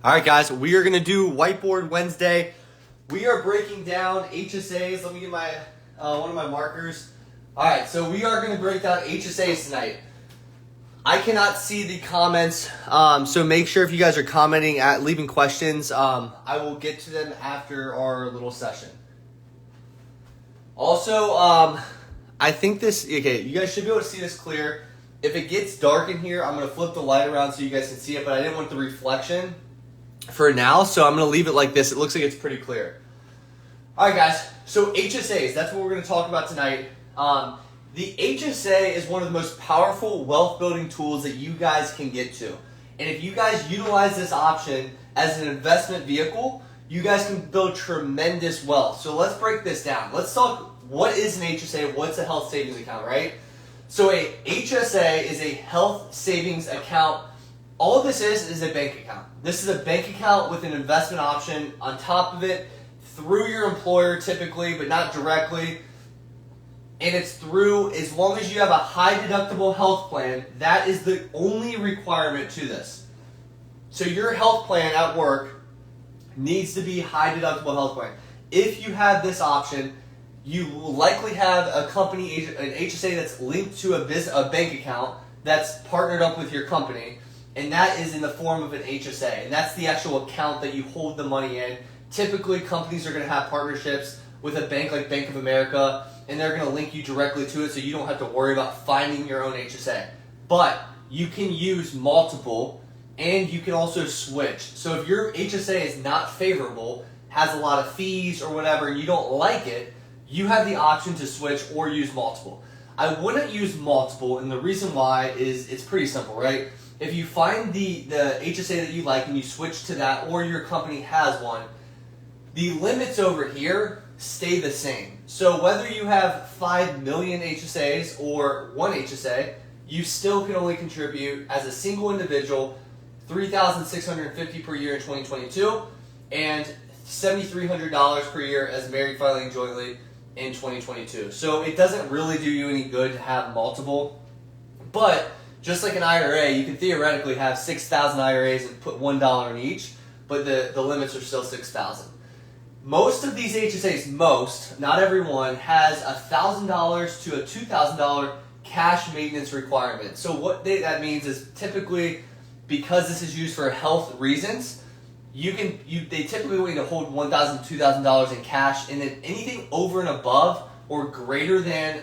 All right, guys, we are going to do Whiteboard Wednesday. We are breaking down HSAs. Let me get my one of my markers. All right, so we are going to break down HSAs tonight. I cannot see the comments, so make sure if you guys are commenting, leaving questions, I will get to them after our little session. Also, I think you guys should be able to see this clear. If it gets dark in here, I'm going to flip the light around so you guys can see it, but I didn't want the reflection for now, so I'm going to leave it like this. It looks like it's pretty clear. All right, guys, so HSAs, that's what we're going to talk about tonight. The HSA is one of the most powerful wealth-building tools that you guys can get to. And if you guys utilize this option as an investment vehicle, you guys can build tremendous wealth. So let's break this down. Let's talk, what is an HSA? What's a health savings account, right? So a HSA is a health savings account. All this is a bank account. This is a bank account with an investment option on top of it through your employer typically, but not directly. And it's through, as long as you have a high deductible health plan, that is the only requirement to this. So your health plan at work needs to be high deductible health plan. If you have this option, you will likely have a company, an HSA that's linked to a bank account that's partnered up with your company, and that is in the form of an HSA. And that's the actual account that you hold the money in. Typically, companies are going to have partnerships with a bank like Bank of America, and they're going to link you directly to it so you don't have to worry about finding your own HSA. But you can use multiple, and you can also switch. So if your HSA is not favorable, has a lot of fees or whatever, and you don't like it, you have the option to switch or use multiple. I wouldn't use multiple, and the reason why is it's pretty simple, right? If you find the HSA that you like and you switch to that, or your company has one, the limits over here stay the same. So whether you have 5 million HSAs or one HSA, you still can only contribute as a single individual $3,650 per year in 2022 and $7,300 per year as married filing jointly in 2022. So it doesn't really do you any good to have multiple, but just like an IRA, you can theoretically have 6,000 IRAs and put $1 in each, but the limits are still 6,000. Most of these HSAs, not everyone, has $1,000 to a $2,000 cash maintenance requirement. So what that means is typically, because this is used for health reasons, they typically want you to hold $1,000 to $2,000 in cash, and then anything over and above or greater than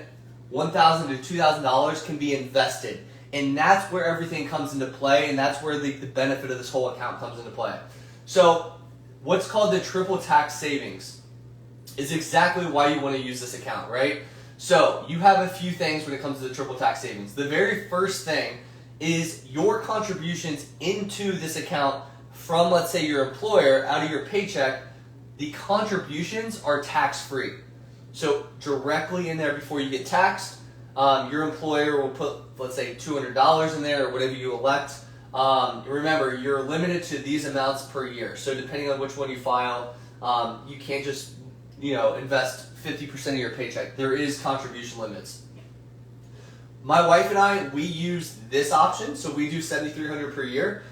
$1,000 to $2,000 can be invested. And that's where everything comes into play, and that's where the benefit of this whole account comes into play. So what's called the triple tax savings is exactly why you want to use this account, right? So you have a few things when it comes to the triple tax savings. The very first thing is your contributions into this account from, let's say, your employer out of your paycheck. The contributions are tax-free. So directly in there before you get taxed, your employer will put, let's say, $200 in there or whatever you elect. Remember, you're limited to these amounts per year. So depending on which one you file, you can't just, invest 50% of your paycheck. There is contribution limits. My wife and I, we use this option. So we do $7,300 per year.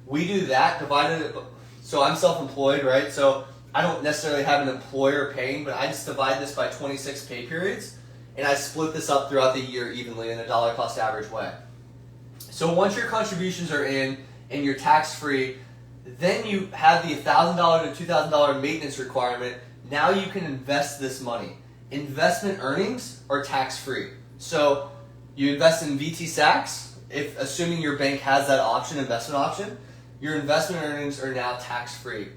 We do that divided. So I'm self-employed, right? So I don't necessarily have an employer paying, but I just divide this by 26 pay periods, and I split this up throughout the year evenly in a dollar cost average way. So once your contributions are in and you're tax-free, then you have the $1,000 to $2,000 maintenance requirement. Now you can invest this money. Investment earnings are tax-free. So you invest in VT Sachs, assuming your bank has that investment option, your investment earnings are now tax-free.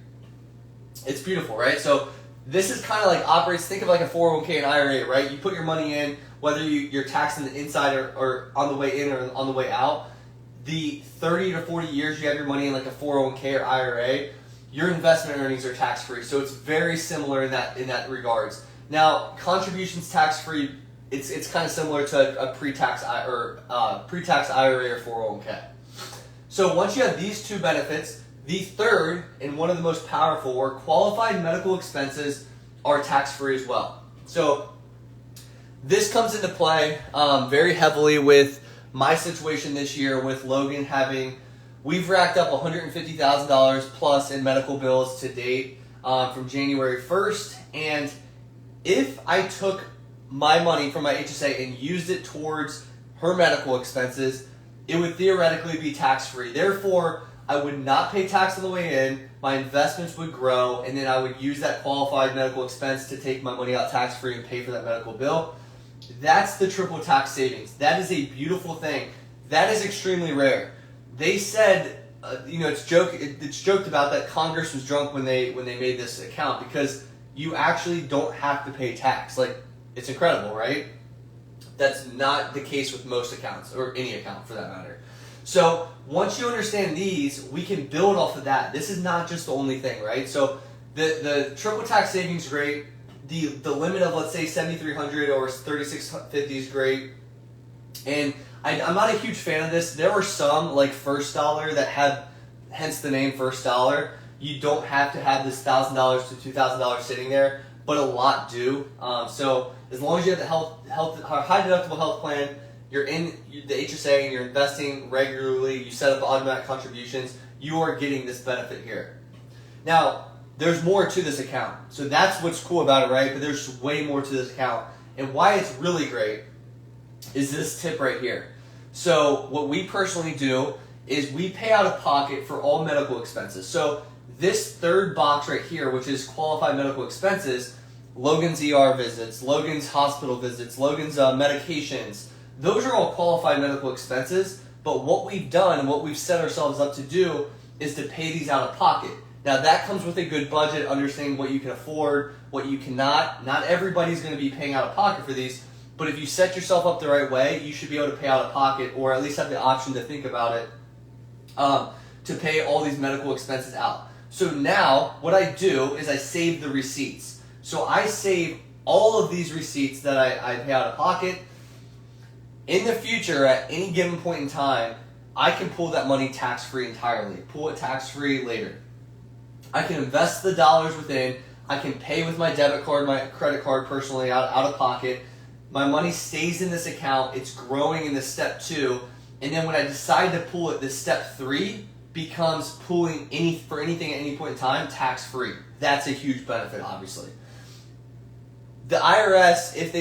It's beautiful, right? So this is kind of like operates, think of like a 401k and IRA, right? You put your money in, whether you're taxing the inside or on the way in or on the way out. The 30 to 40 years you have your money in like a 401k or IRA, your investment earnings are tax-free. So it's very similar in that regards. Now, contributions tax-free, it's kind of similar to a pre-tax IRA or 401k. So once you have these two benefits, the third and one of the most powerful are qualified medical expenses are tax-free as well. So this comes into play very heavily with my situation this year with Logan having We've racked up $150,000 plus in medical bills to date from January 1st. And if I took my money from my HSA and used it towards her medical expenses, it would theoretically be tax-free. Therefore, I would not pay tax on the way in, my investments would grow, and then I would use that qualified medical expense to take my money out tax-free and pay for that medical bill. That's the triple tax savings. That is a beautiful thing. That is extremely rare. They said, it's joked about that Congress was drunk when they made this account, because you actually don't have to pay tax. Like, it's incredible, right? That's not the case with most accounts, or any account for that matter. So once you understand these, we can build off of that. This is not just the only thing, right? So the triple tax savings is great. The limit of, let's say, $7,300 or $3,650 is great. And I'm not a huge fan of this. There were some, like First Dollar, that had, hence the name First Dollar. You don't have to have this $1,000 to $2,000 sitting there, but a lot do. So as long as you have the high deductible health plan, you're in the HSA and you're investing regularly, you set up automatic contributions, you are getting this benefit here. Now, there's more to this account. So that's what's cool about it, right? But there's way more to this account. And why it's really great is this tip right here. So what we personally do is we pay out of pocket for all medical expenses. So this third box right here, which is qualified medical expenses, Logan's ER visits, Logan's hospital visits, Logan's medications, those are all qualified medical expenses. But what we've done and what we've set ourselves up to do is to pay these out of pocket. Now that comes with a good budget, understanding what you can afford, what you cannot. Not everybody's going to be paying out of pocket for these, but if you set yourself up the right way, you should be able to pay out of pocket, or at least have the option to think about it, to pay all these medical expenses out. So now what I do is I save the receipts. So I save all of these receipts that I pay out of pocket. In the future, at any given point in time, I can pull that money tax-free entirely. Pull it tax-free later. I can invest the dollars within. I can pay with my debit card, my credit card personally out of pocket. My money stays in this account. It's growing in this step 2. And then when I decide to pull it, this step 3 becomes pulling for anything at any point in time tax-free. That's a huge benefit, obviously. The IRS, if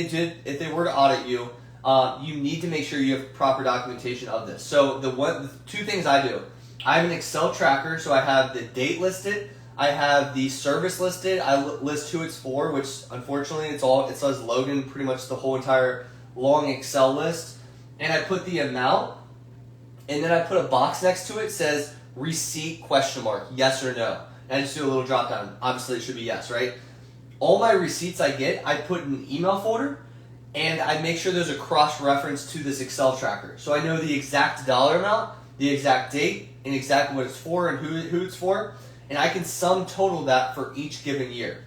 they were to audit you, you need to make sure you have proper documentation of this. So the 2 things I do. I have an Excel tracker, so I have the date listed. I have the service listed. I list who it's for, which unfortunately it says Logan, pretty much the whole entire long Excel list. And I put the amount, and then I put a box next to it that says receipt ? Yes or no. And I just do a little drop down. Obviously it should be yes, right? All my receipts I get, I put in an email folder, and I make sure there's a cross-reference to this Excel tracker. So I know the exact dollar amount, the exact date, and exactly what it's for and who it's for. And I can sum total that for each given year.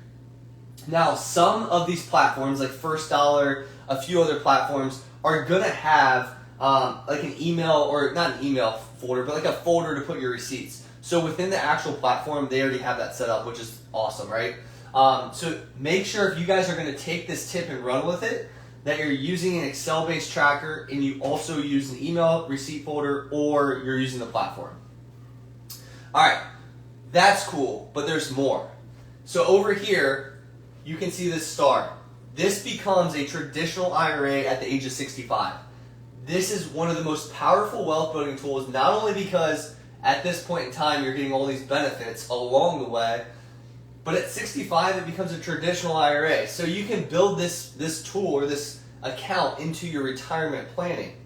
Now, some of these platforms, like First Dollar, a few other platforms, are going to have like an email, or not an email folder, but like a folder to put your receipts. So within the actual platform, they already have that set up, which is awesome, right? So make sure if you guys are going to take this tip and run with it, that you're using an Excel-based tracker and you also use an email receipt folder, or you're using the platform. All right. That's cool, but there's more. So over here, you can see this star. This becomes a traditional IRA at the age of 65. This is one of the most powerful wealth building tools, not only because at this point in time you're getting all these benefits along the way, but at 65 it becomes a traditional IRA. So you can build this tool or this account into your retirement planning.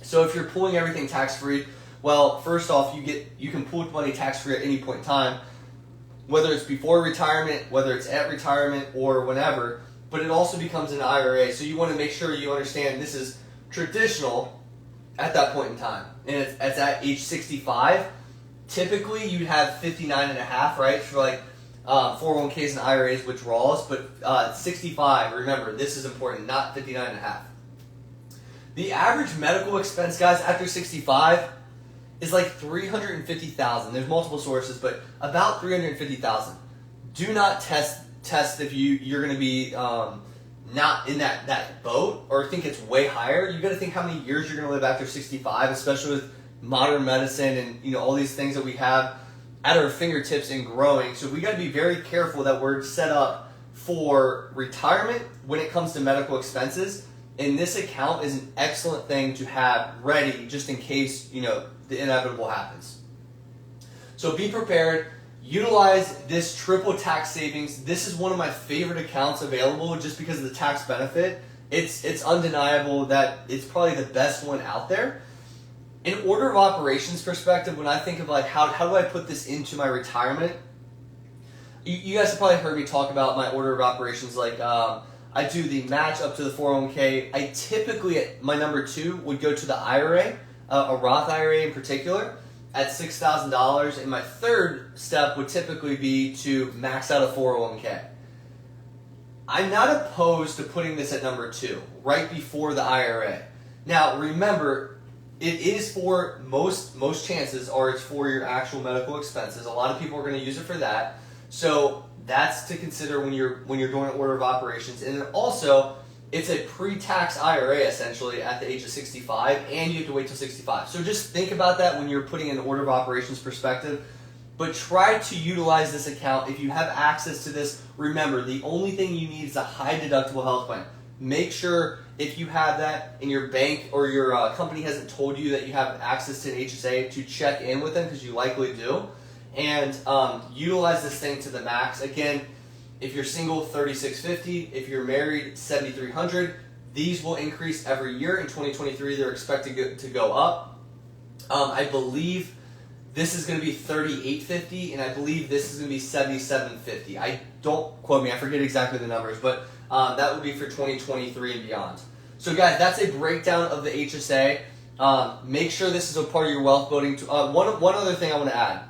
So if you're pulling everything tax-free, well, first off, you can pull money tax-free at any point in time, whether it's before retirement, whether it's at retirement, or whenever, but it also becomes an IRA. So you want to make sure you understand this is traditional at that point in time. And it's at age 65. Typically, you'd have 59 and a half, right, for like 401ks and IRAs withdrawals, but 65, remember, this is important, not 59 and a half. The average medical expense, guys, after 65 is like $350,000. There's multiple sources, but about $350,000. Do not test if you're going to be not in that boat, or think it's way higher. You got to think how many years you're going to live after 65, especially with modern medicine and all these things that we have at our fingertips and growing. So we got to be very careful that we're set up for retirement when it comes to medical expenses. And this account is an excellent thing to have ready just in case the inevitable happens. So be prepared. Utilize this triple tax savings. This is one of my favorite accounts available just because of the tax benefit. It's undeniable that it's probably the best one out there. In order of operations perspective, when I think of like how do I put this into my retirement, you guys have probably heard me talk about my order of operations. Like I do the match up to the 401k. I typically, my number 2 would go to the IRA, a Roth IRA in particular, at $6,000. And my third step would typically be to max out a 401k. I'm not opposed to putting this at number 2, right before the IRA. Now, remember, it is for most chances are it's for your actual medical expenses. A lot of people are going to use it for that. So that's to consider when you're doing an order of operations. And then also, it's a pre-tax IRA essentially at the age of 65, and you have to wait till 65. So just think about that when you're putting in an order of operations perspective. But try to utilize this account. If you have access to this, remember, the only thing you need is a high deductible health plan. Make sure if you have that and your bank or your company hasn't told you that you have access to an HSA, to check in with them, because you likely do. And utilize this thing to the max. Again, if you're single, $3,650. If you're married, $7,300. These will increase every year. In 2023, they're expected to go up. I believe this is going to be $3,850, and I believe this is going to be $7,750. I don't quote me. I forget exactly the numbers, but that would be for 2023 and beyond. So, guys, that's a breakdown of the HSA. Make sure this is a part of your wealth building. One other thing I want to add.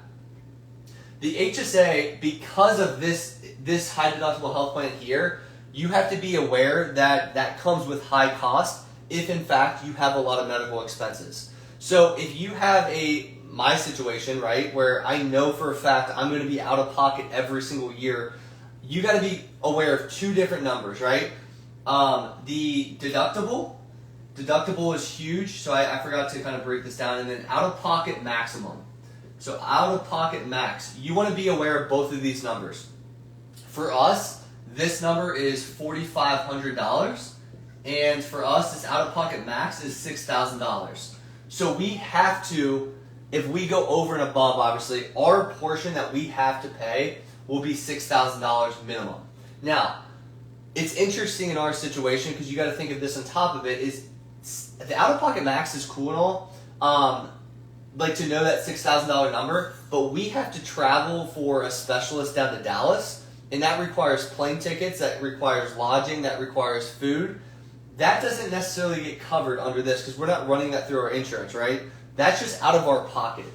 The HSA, because of this high deductible health plan here, you have to be aware that that comes with high cost if, in fact, you have a lot of medical expenses. So if you have my situation, right, where I know for a fact I'm going to be out of pocket every single year, you got to be aware of 2 different numbers, right? The deductible is huge, so I forgot to kind of break this down, and then out-of-pocket maximum. So out-of-pocket max, you want to be aware of both of these numbers. For us, this number is $4,500, and for us, this out-of-pocket max is $6,000. So we have to, if we go over and above, obviously, our portion that we have to pay will be $6,000 minimum. Now, it's interesting in our situation, because you got to think of this on top of it, is the out-of-pocket max is cool and all, like to know that $6,000 number, but we have to travel for a specialist down to Dallas, and that requires plane tickets, that requires lodging, that requires food. That doesn't necessarily get covered under this because we're not running that through our insurance, right? That's just out of our pocket.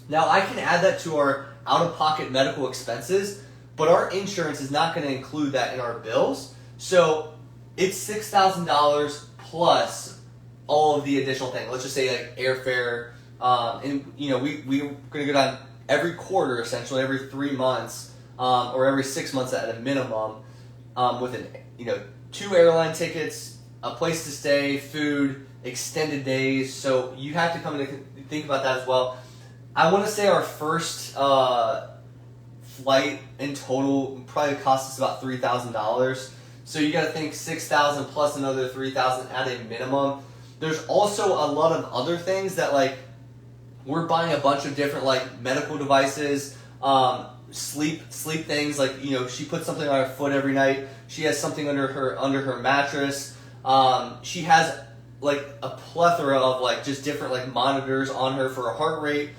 Now, I can add that to our out-of-pocket medical expenses, but our insurance is not going to include that in our bills. So it's $6,000 plus all of the additional things. Let's just say like airfare, and we're going to go down every quarter, essentially every 3 months, or every 6 months at a minimum, with 2 airline tickets, a place to stay, food, extended days. So you have to come and think about that as well. I want to say our first flight in total probably cost us about $3,000. So you got to think $6,000 plus another $3,000 at a minimum. There's also a lot of other things that we're buying a bunch of different medical devices, sleep things, she puts something on her foot every night. She has something under her mattress. She has a plethora of just different monitors on her for her heart rate,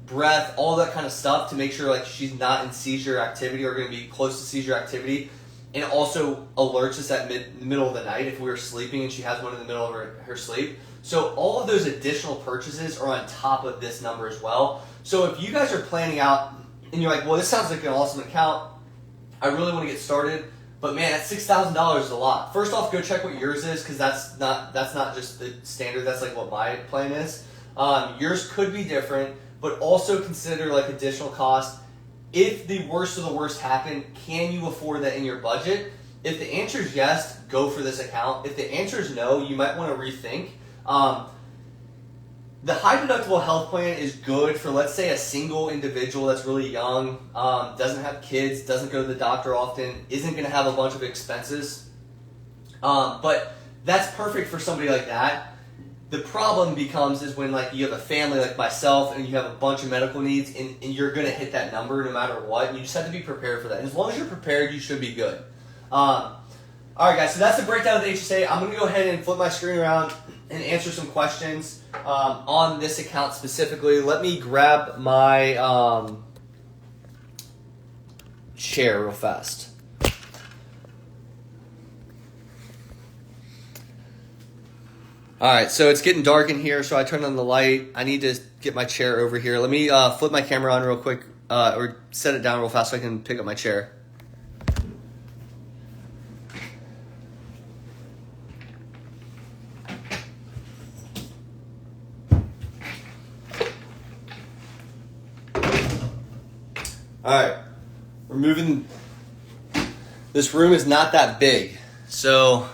breath, all that kind of stuff to make sure she's not in seizure activity or going to be close to seizure activity. And it also alerts us at the middle of the night if we were sleeping and she has one in the middle of her sleep. So all of those additional purchases are on top of this number as well. So if you guys are planning out and you're like, well, this sounds like an awesome account, I really want to get started, but man, that $6,000 is a lot. First off, go check what yours is, because that's not just the standard. That's what my plan is. Yours could be different, but also consider additional cost. If the worst of the worst happen, can you afford that in your budget? If the answer is yes, go for this account. If the answer is no, you might want to rethink. The high deductible health plan is good for, let's say, a single individual that's really young, doesn't have kids, doesn't go to the doctor often, isn't going to have a bunch of expenses. But that's perfect for somebody like that. The problem becomes is when like you have a family like myself and you have a bunch of medical needs and you're going to hit that number no matter what. You just have to be prepared for that. And as long as you're prepared, you should be good. All right, guys, so that's the breakdown of the HSA. I'm going to go ahead and flip my screen around and answer some questions on this account specifically. Let me grab my chair real fast. All right, so it's getting dark in here, so I turned on the light. I need to get my chair over here. Let me flip my camera on real quick, or set it down real fast so I can pick up my chair. All right, we're moving. This room is not that big, so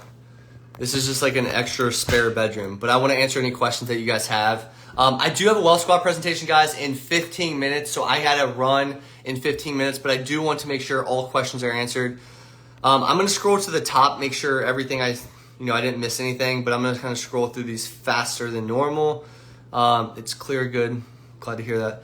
this is just like an extra spare bedroom, but I want to answer any questions that you guys have. I do have a Wealth Squad presentation, guys, in 15 minutes, so I got to run in 15 minutes, but I do want to make sure all questions are answered. I'm going to scroll to the top, make sure everything I didn't miss anything, but I'm going to kind of scroll through these faster than normal. It's clear, good. Glad to hear that.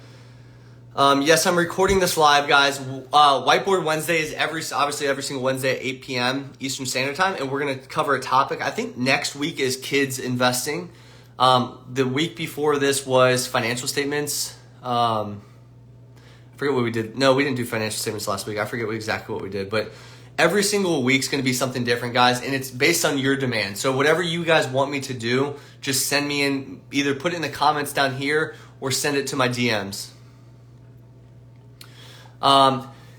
Yes, I'm recording this live, guys. Whiteboard Wednesday is obviously every single Wednesday at 8 p.m. Eastern Standard Time, and we're going to cover a topic. I think next week is kids investing. The week before this was financial statements. I forget what we did. No, we didn't do financial statements last week. I forget exactly what we did, but every single week's going to be something different, guys, and it's based on your demand. So whatever you guys want me to do, just send me in, either put it in the comments down here or send it to my DMs.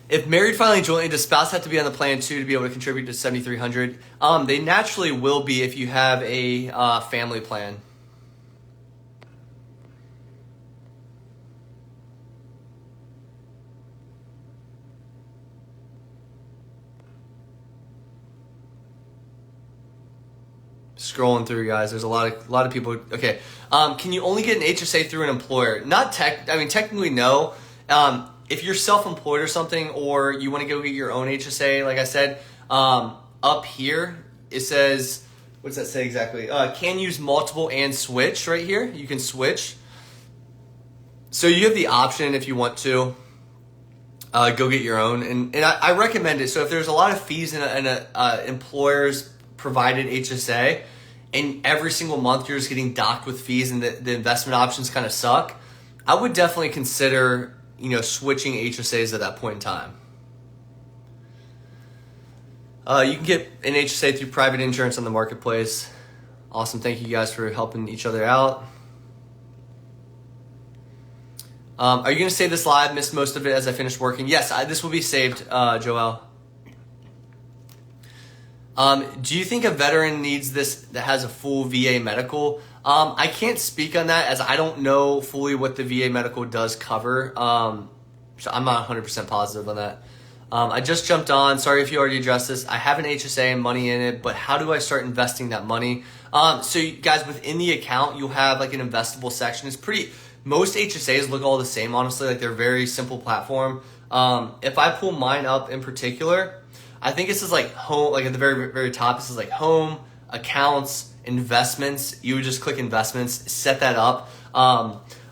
If married filing jointly, does spouse have to be on the plan too to be able to contribute to $7,300? They naturally will be if you have a family plan. Scrolling through, guys. There's a lot of people. Okay. Can you only get an HSA through an employer? Technically no. If you're self-employed or something, or you want to go get your own HSA, like I said, up here, it says, what does that say exactly? Can use multiple and switch right here. You can switch. So you have the option if you want to go get your own. And I recommend it. So if there's a lot of fees in a employer's provided HSA, and every single month you're just getting docked with fees and the investment options kind of suck, I would definitely consider switching HSAs at that point in time. You can get an HSA through private insurance on the marketplace. Awesome. Thank you guys for helping each other out. Are you going to save this live? Missed most of it as I finished working. Yes, this will be saved, Joel. Do you think a veteran needs this that has a full VA medical? I can't speak on that as I don't know fully what the VA medical does cover. So I'm not 100% positive on that. I just jumped on. Sorry if you already addressed this. I have an HSA and money in it, but how do I start investing that money? So you guys, within the account, you'll have like an investable section. Most HSAs look all the same, honestly. Like they're a very simple platform. If I pull mine up in particular, I think this is like home, like at the very, very top, this is like home, accounts, investments. You would just click investments, set that up.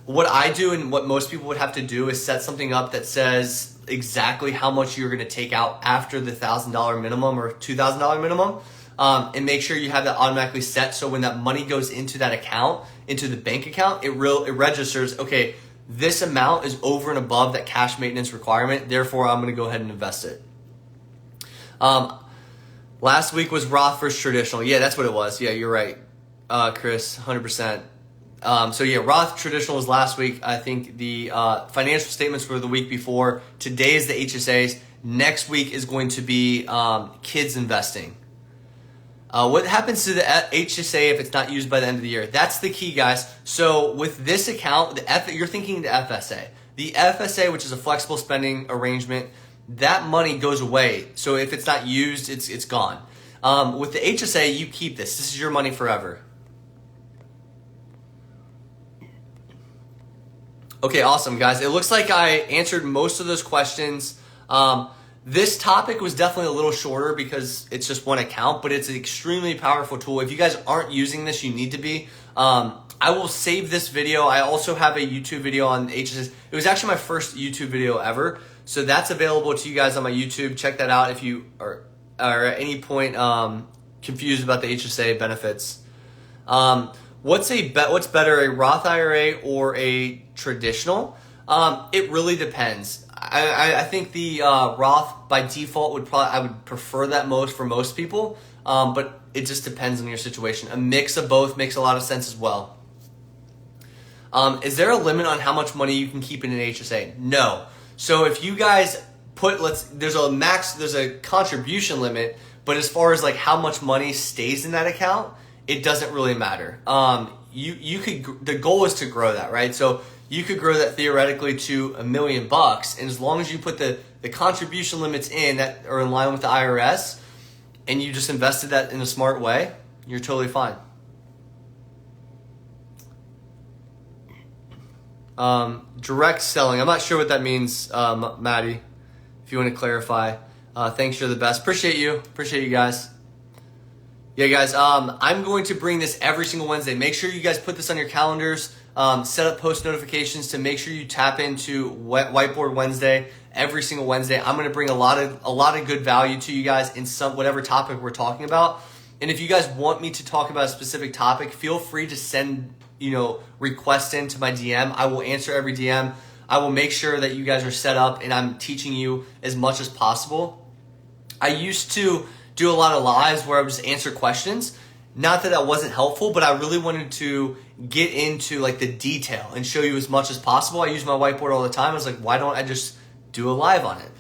What I do and what most people would have to do is set something up that says exactly how much you're going to take out after the $1,000 minimum or $2,000 minimum, and make sure you have that automatically set. So when that money goes into that account, into the bank account, it registers, okay, this amount is over and above that cash maintenance requirement. Therefore, I'm going to go ahead and invest it. Last week was Roth versus traditional. Yeah, that's what it was. Yeah, you're right, Chris, 100%. So yeah, Roth traditional was last week. I think the financial statements were the week before. Today is the HSAs. Next week is going to be kids investing. What happens to the HSA if it's not used by the end of the year? That's the key, guys. So with this account, you're thinking the FSA. The FSA, which is a flexible spending arrangement, that money goes away. So if it's not used, it's gone. With the HSA, you keep this. This is your money forever. Okay, awesome, guys. It looks like I answered most of those questions. This topic was definitely a little shorter because it's just one account, but it's an extremely powerful tool. If you guys aren't using this, you need to be. I will save this video. I also have a YouTube video on HSA. It was actually my first YouTube video ever, so that's available to you guys on my YouTube. Check that out if you are at any point confused about the HSA benefits. What's better, a Roth IRA or a traditional? It really depends. I think the Roth by default I would prefer that most for most people, but it just depends on your situation. A mix of both makes a lot of sense as well. Is there a limit on how much money you can keep in an HSA? No. So if you guys there's a contribution limit, but as far as like how much money stays in that account, it doesn't really matter. The goal is to grow that, right? So you could grow that theoretically to $1 million, and as long as you put the contribution limits in that are in line with the IRS, and you just invested that in a smart way, you're totally fine. Direct selling. I'm not sure what that means, Maddie. If you want to clarify. Thanks, you're the best. Appreciate you guys. Yeah, guys, I'm going to bring this every single Wednesday. Make sure you guys put this on your calendars. Set up post notifications to make sure you tap into Whiteboard Wednesday every single Wednesday. I'm going to bring a lot of good value to you guys in whatever topic we're talking about. And if you guys want me to talk about a specific topic, feel free to send requests into my DM. I will answer every DM. I will make sure that you guys are set up and I'm teaching you as much as possible. I used to do a lot of lives where I would just answer questions. Not that wasn't helpful, but I really wanted to get into like the detail and show you as much as possible. I use my whiteboard all the time. I was like, why don't I just do a live on it?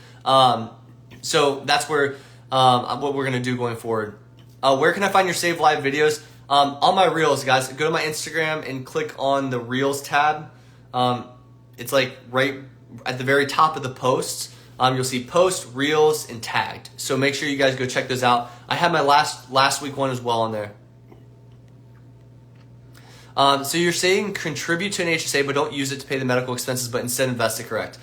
So that's where what we're gonna do going forward. Where can I find your saved live videos? On my Reels, guys. Go to my Instagram and click on the Reels tab. It's like right at the very top of the posts. You'll see post, Reels, and tagged. So make sure you guys go check those out. I had my last week one as well on there. So you're saying contribute to an HSA, but don't use it to pay the medical expenses, but instead invest it, correct?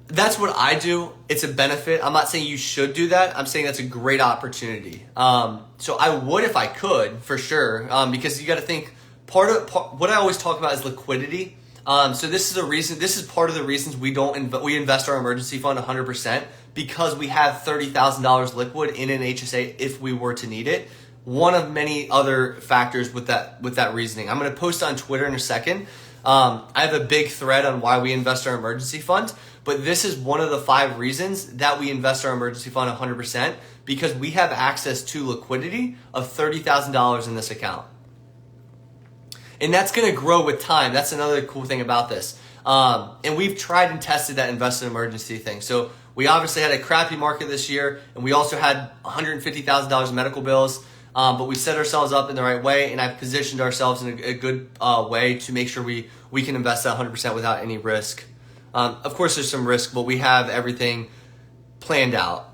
That's what I do. It's a benefit. I'm not saying you should do that. I'm saying that's a great opportunity. So I would if I could, for sure, because you got to think, what I always talk about is liquidity. So this is part of the reasons we invest our emergency fund 100%, because we have $30,000 liquid in an HSA if we were to need it. One of many other factors with that reasoning. I'm going to post on Twitter in a second. I have a big thread on why we invest our emergency fund, but this is one of the 5 reasons that we invest our emergency fund 100%, because we have access to liquidity of $30,000 in this account. And that's going to grow with time. That's another cool thing about this. And we've tried and tested that invested emergency thing. So we obviously had a crappy market this year, and we also had $150,000 in medical bills. But we set ourselves up in the right way, and I've positioned ourselves in a good way to make sure we can invest that 100% without any risk. Of course, there's some risk, but we have everything planned out.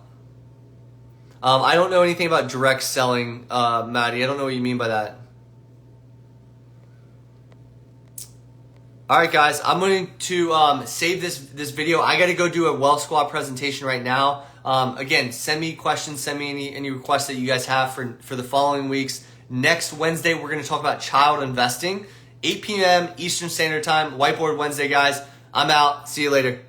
I don't know anything about direct selling, Maddie. I don't know what you mean by that. All right, guys, I'm going to save this video. I got to go do a Wealth Squad presentation right now. Again, send me questions, send me any requests that you guys have for the following weeks. Next Wednesday, we're going to talk about child investing, 8 p.m. Eastern Standard Time, Whiteboard Wednesday, guys. I'm out. See you later.